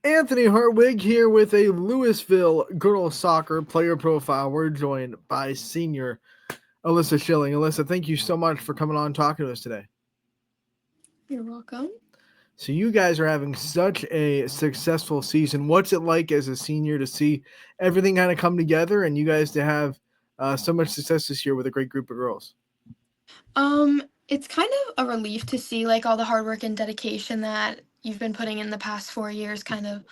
Anthony Hartwig here with a Louisville girls soccer player profile. We're joined by senior Alyssa Schilling. Alyssa, thank you so much for coming on and talking to us today. You're welcome. So you guys are having such a successful season. What's it like as a senior to see everything kind of come together and you guys to have so much success this year with a great group of girls? It's kind of a relief to see like all the hard work and dedication that you've been putting in the past 4 years kind of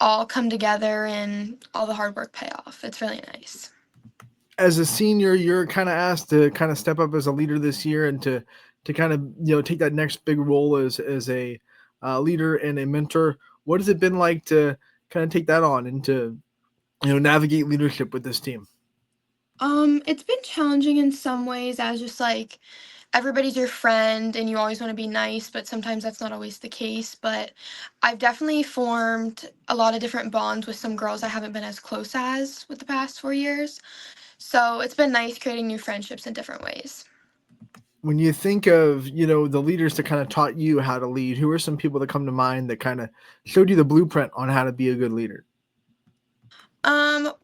all come together and all the hard work pay off. It's really nice. As a senior, you're kind of asked to kind of step up as a leader this year and to kind of take that next big role as a leader and a mentor. What has it been like to kind of take that on and to navigate leadership with this team? It's been challenging in some ways as just like everybody's your friend and you always want to be nice, but sometimes that's not always the case. But I've definitely formed a lot of different bonds with some girls I haven't been as close as with the past 4 years. So it's been nice creating new friendships in different ways. When you think of the leaders that kind of taught you how to lead, who are some people that come to mind that kind of showed you the blueprint on how to be a good leader?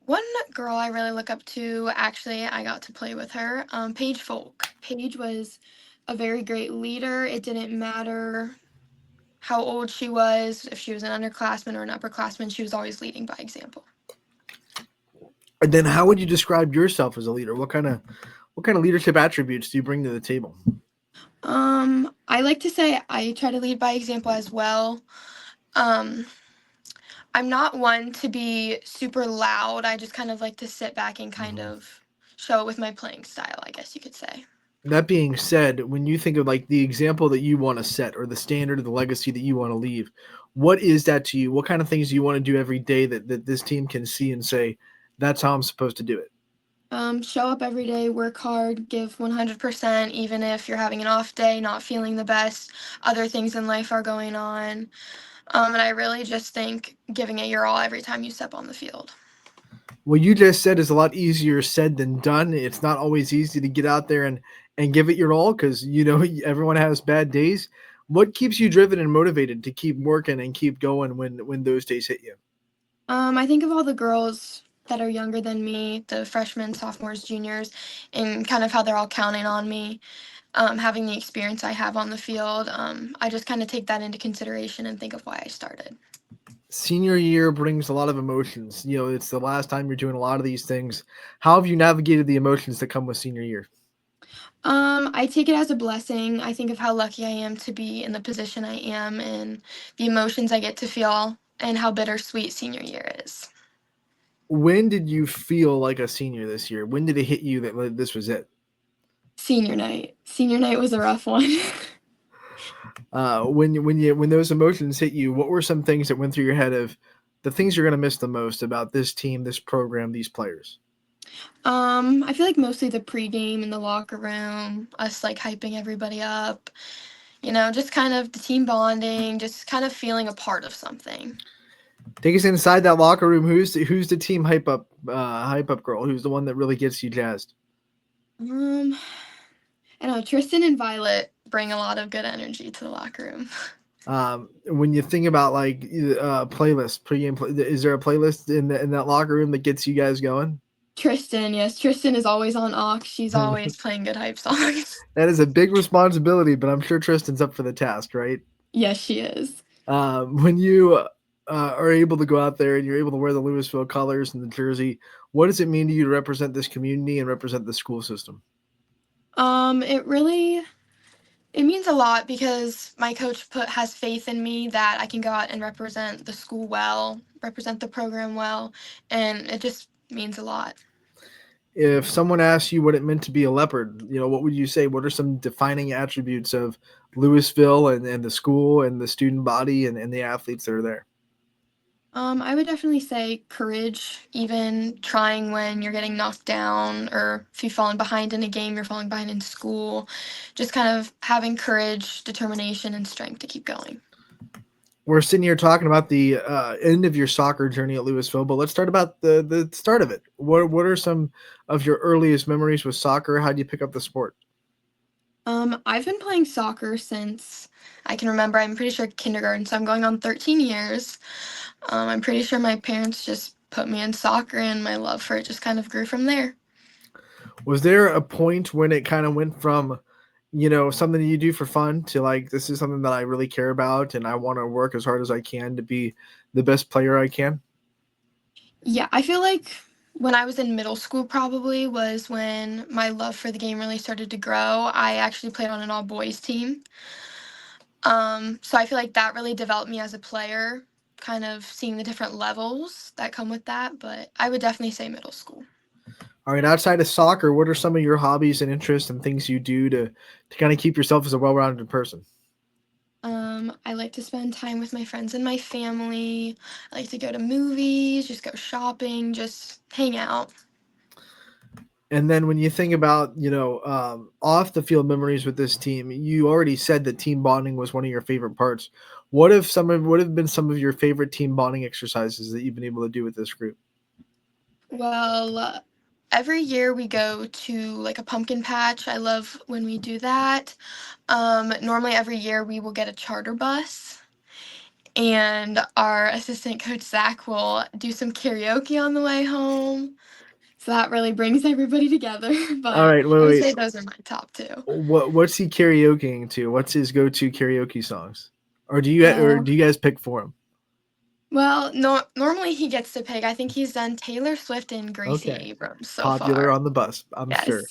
One girl I really look up to, actually, I got to play with her, Paige Folk. Paige was a very great leader. It didn't matter how old she was, if she was an underclassman or an upperclassman, she was always leading by example. And then how would you describe yourself as a leader? What kind of leadership attributes do you bring to the table? I like to say I try to lead by example as well. Um, I'm not one to be super loud. I just kind of like to sit back and kind of show it with my playing style, I guess you could say. That being said, when you think of like the example that you want to set or the standard or the legacy that you want to leave, what is that to you? What kind of things do you want to do every day that this team can see and say, that's how I'm supposed to do it? Show up every day, work hard, give 100%, even if you're having an off day, not feeling the best, other things in life are going on. And I really just think giving it your all every time you step on the field. What you just said is a lot easier said than done. It's not always easy to get out there and give it your all because everyone has bad days. What keeps you driven and motivated to keep working and keep going when those days hit you? I think of all the girls that are younger than me, the freshmen, sophomores, juniors, and kind of how they're all counting on me, having the experience I have on the field. I just kind of take that into consideration and think of why I started. Senior year brings a lot of emotions. It's the last time you're doing a lot of these things. How have you navigated the emotions that come with senior year? I take it as a blessing. I think of how lucky I am to be in the position I am and the emotions I get to feel and how bittersweet senior year is. When did you feel like a senior this year? When did it hit you that like, this was it? Senior night. Senior night was a rough one. When those emotions hit you, what were some things that went through your head of the things you're going to miss the most about this team, this program, these players? I feel like mostly the pregame in the locker room, us like hyping everybody up, just kind of the team bonding, just kind of feeling a part of something. Take us inside that locker room. Who's the team hype up girl? Who's the one that really gets you jazzed? Um, I don't know, Tristan and Violet bring a lot of good energy to the locker room. When you think about like playlist, is there a playlist in that locker room that gets you guys going? Tristan, yes, Tristan is always on aux. She's always playing good hype songs. That is a big responsibility, but I'm sure Tristan's up for the task, right? Yes, she is. When you are able to go out there and you're able to wear the Louisville colors and the jersey, what does it mean to you to represent this community and represent the school system? It means a lot because my coach has faith in me that I can go out and represent the school well, represent the program well, and it just means a lot. If someone asks you what it meant to be a leopard, what would you say? What are some defining attributes of Louisville and the school and the student body and the athletes that are there? I would definitely say courage, even trying when you're getting knocked down, or if you've fallen behind in a game, you're falling behind in school. Just kind of having courage, determination, and strength to keep going. We're sitting here talking about the end of your soccer journey at Louisville, but let's start about the start of it. What are some of your earliest memories with soccer? How do you pick up the sport? I've been playing soccer since I can remember. I'm pretty sure kindergarten, so I'm going on 13 years. I'm pretty sure my parents just put me in soccer, and my love for it just kind of grew from there. Was there a point when it kind of went from, something you do for fun to like, this is something that I really care about and I want to work as hard as I can to be the best player I can? Yeah, I feel like when I was in middle school, probably was when my love for the game really started to grow. I actually played on an all boys team. So I feel like that really developed me as a player, kind of seeing the different levels that come with that. But I would definitely say middle school. All right, outside of soccer, what are some of your hobbies and interests and things you do to kind of keep yourself as a well-rounded person? I like to spend time with my friends and my family. I like to go to movies, just go shopping, just hang out. And then when you think about, off the field memories with this team, you already said that team bonding was one of your favorite parts. What have been some of your favorite team bonding exercises that you've been able to do with this group? Well, every year we go to like a pumpkin patch. I love when we do that. Normally every year we will get a charter bus, and our assistant coach Zach will do some karaoke on the way home. So that really brings everybody together. All But right, wait, I would wait. say those are my top two. What's he karaokeing to? What's his go-to karaoke songs? Or Uh, do you guys pick for him? well, no, normally he gets to pick. I think he's done Taylor Swift and Gracie Okay. Abrams so Popular far. on the bus, I'm sure.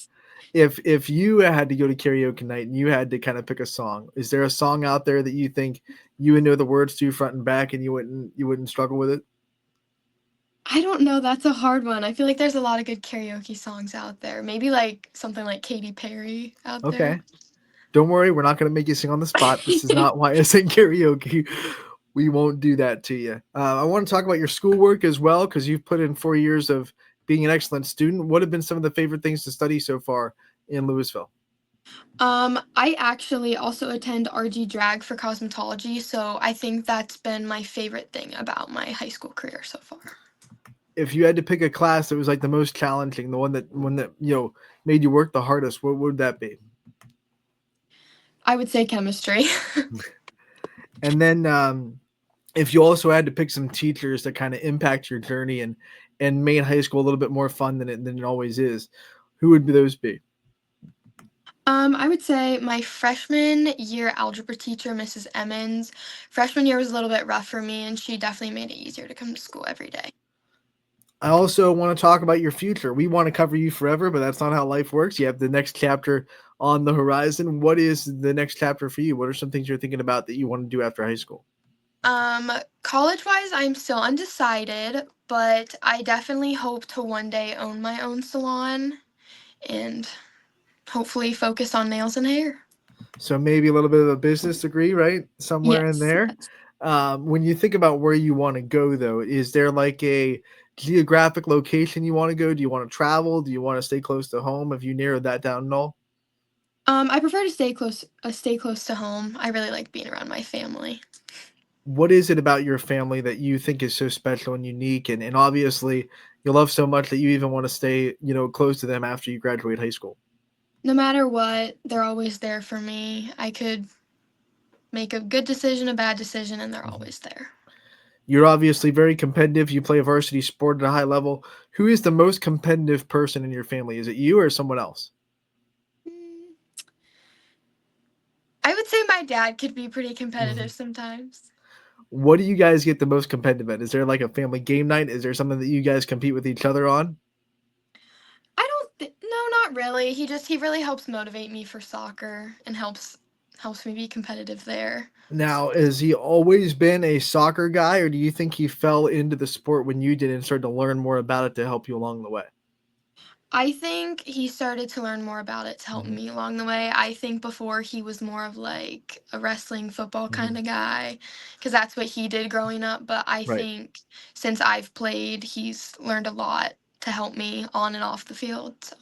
Yes. If you had to go to karaoke night and you had to kind of pick a song, is there a song out there that you think you would know the words to front and back and you wouldn't struggle with it? I don't know. That's a hard one. I feel like there's a lot of good karaoke songs out there. Maybe like something like Katy Perry out there. Okay. Don't worry, we're not going to make you sing on the spot. This is not why I sing karaoke. We won't do that to you. I want to talk about your schoolwork as well because you've put in 4 years of being an excellent student. What have been some of the favorite things to study so far in Louisville? I actually also attend RG Drag for cosmetology, so I think that's been my favorite thing about my high school career so far. If you had to pick a class that was like the most challenging, the one that made you work the hardest, what would that be? I would say chemistry. And then if you also had to pick some teachers that kind of impact your journey and made high school a little bit more fun than it always is, who would those be? I would say my freshman year algebra teacher, Mrs. Emmons. Freshman year was a little bit rough for me, and she definitely made it easier to come to school every day. I also want to talk about your future. We want to cover you forever, but that's not how life works. You have the next chapter on the horizon. What is the next chapter for you? What are some things you're thinking about that you want to do after high school? College-wise, I'm still undecided, but I definitely hope to one day own my own salon and hopefully focus on nails and hair. So maybe a little bit of a business degree, right? Somewhere in Yes, there. yes. When you think about where you want to go, though, is there like a geographic location you want to go? Do you want to travel? Do you want to stay close to home? Have you narrowed that down at all? I prefer to stay close to home. I really like being around my family. What is it about your family that you think is so special and unique? And obviously, you love so much that you even want to stay, close to them after you graduate high school. No matter what, they're always there for me. I could make a good decision, a bad decision, and they're Mhm. always there. You're obviously very competitive. You play a varsity sport at a high level. Who is the most competitive person in your family? Is it you or someone else? Mm, I would say my dad could be pretty Mhm. competitive sometimes. What do you guys get the most competitive at? Is there like a family game night? Is there something that you guys compete with each other on? No, not really. He really helps motivate me for soccer and helps me be competitive there. Now, has he always been a soccer guy, or do you think he fell into the sport when you did and started to learn more about it to help you along the way? I think he started to learn more about it to help Mhm, me along the way. I think before he was more of like a wrestling football kind mhm. of guy because that's what he did growing up. But I Right. think since I've played, he's learned a lot to help me on and off the field. So.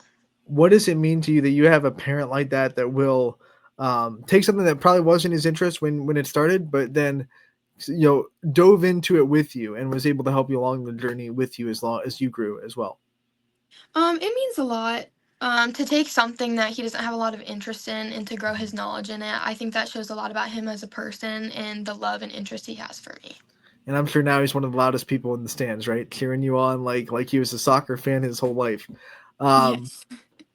What does it mean to you that you have a parent like that that will take something that probably wasn't his interest when it started, but then dove into it with you and was able to help you along the journey with you as long as you grew as well? It means a lot. To take something that he doesn't have a lot of interest in and to grow his knowledge in it, I think that shows a lot about him as a person and the love and interest he has for me. And I'm sure now he's one of the loudest people in the stands, right? Cheering you on like he was a soccer fan his whole life. Um, Yes.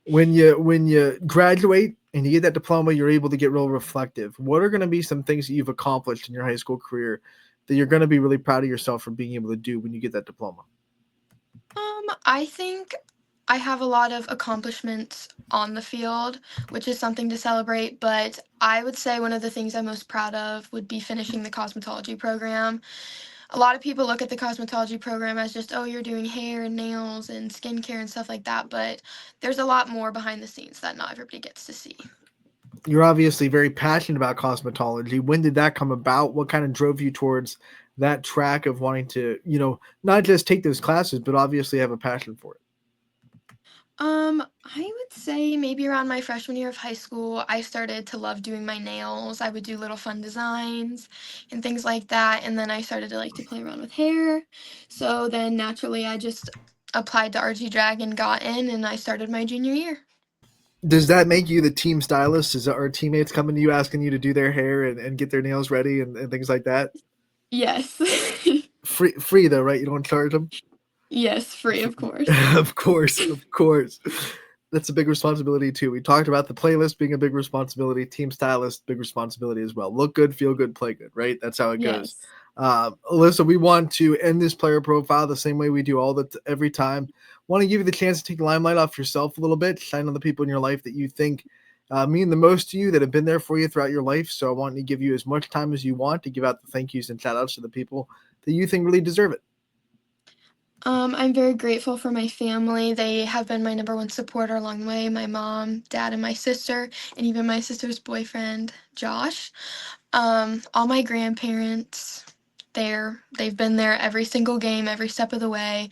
when you graduate and you get that diploma, you're able to get real reflective. What are going to be some things that you've accomplished in your high school career that you're going to be really proud of yourself for being able to do when you get that diploma? I think I have a lot of accomplishments on the field, which is something to celebrate, but I would say one of the things I'm most proud of would be finishing the cosmetology program. A lot of people look at the cosmetology program as just, oh, you're doing hair and nails and skincare and stuff like that, but there's a lot more behind the scenes that not everybody gets to see. You're obviously very passionate about cosmetology. When did that come about? What kind of drove you towards that track of wanting to, not just take those classes, but obviously have a passion for it? I would say maybe around my freshman year of high school, I started to love doing my nails. I would do little fun designs and things like that. And then I started to like to play around with hair. So then naturally I just applied to RG Drag and got in and I started my junior year. Does that make you the team stylist? Is our teammates coming to you asking you to do their hair and get their nails ready and things like that? Yes. Free though, right? You don't charge them. Yes, free of course. Of course, of course. That's a big responsibility too. We talked about the playlist being a big responsibility, team stylist, big responsibility as well. Look good, feel good, play good, right? That's how it goes. Yes. Alyssa, we want to end this player profile the same way we do every time. Want to give you the chance to take the limelight off yourself a little bit, shine on the people in your life that you think mean the most to you, that have been there for you throughout your life. So I want to give you as much time as you want to give out the thank yous and shout outs to the people that you think really deserve it. I'm very grateful for my family. They have been my number one supporter along the way. My mom, dad, and my sister, and even my sister's boyfriend, Josh. All my grandparents, they've been there every single game, every step of the way.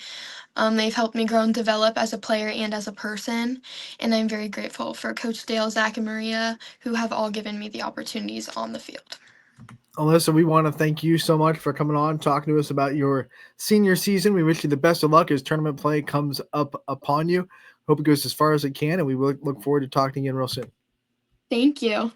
They've helped me grow and develop as a player and as a person. And I'm very grateful for Coach Dale, Zach, and Maria, who have all given me the opportunities on the field. Alyssa, we want to thank you so much for coming on, talking to us about your senior season. We wish you the best of luck as tournament play comes up upon you. Hope it goes as far as it can, and we will look forward to talking to you again real soon. Thank you.